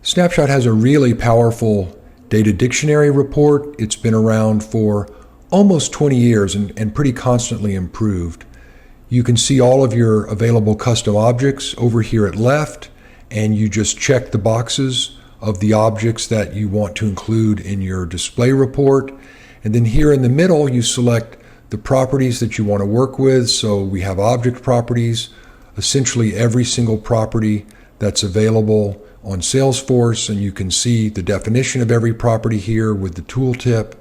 Snapshot has a really powerful data dictionary report. It's been around for almost 20 years and pretty constantly improved. You can see all of your available custom objects over here at left, and you just check the boxes of the objects that you want to include in your display report. And then here in the middle, you select the properties that you want to work with. So we have object properties, essentially every single property that's available on Salesforce, and you can see the definition of every property here with the tooltip.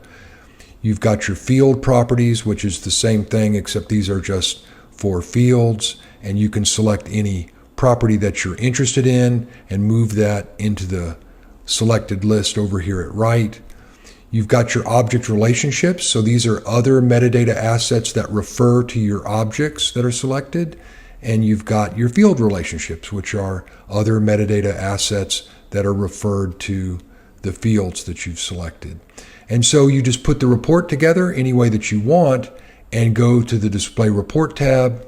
You've got your field properties, which is the same thing, except these are just for fields, and you can select any property that you're interested in and move that into the selected list over here at right. You've got your object relationships, so these are other metadata assets that refer to your objects that are selected. And you've got your field relationships, which are other metadata assets that are referred to the fields that you've selected. And so you just put the report together any way that you want and go to the Display Report tab.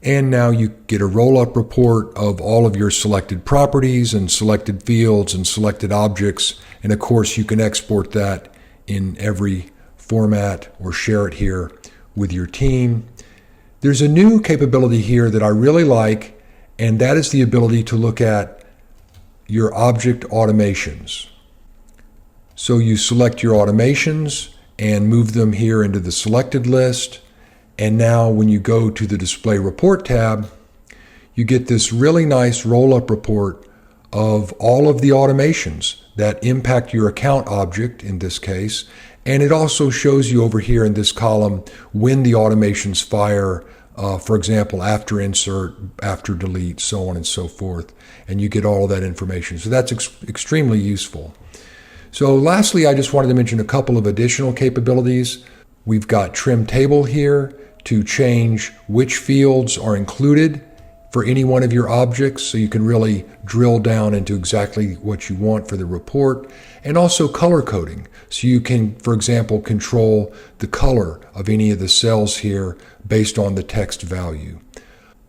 And now you get a roll-up report of all of your selected properties and selected fields and selected objects. And of course, you can export that in every format or share it here with your team. There's a new capability here that I really like, and that is the ability to look at your object automations. So you select your automations and move them here into the selected list. And now when you go to the Display Report tab, you get this really nice roll-up report of all of the automations that impact your account object in this case. And it also shows you over here in this column when the automations fire, for example, after insert, after delete, so on and so forth. And you get all of that information. So that's extremely useful. So lastly, I just wanted to mention a couple of additional capabilities. We've got trim table here to change which fields are included for any one of your objects, so you can really drill down into exactly what you want for the report, and also color coding. So you can, for example, control the color of any of the cells here based on the text value.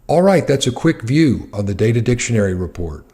All right, that's a quick view of the Data Dictionary report.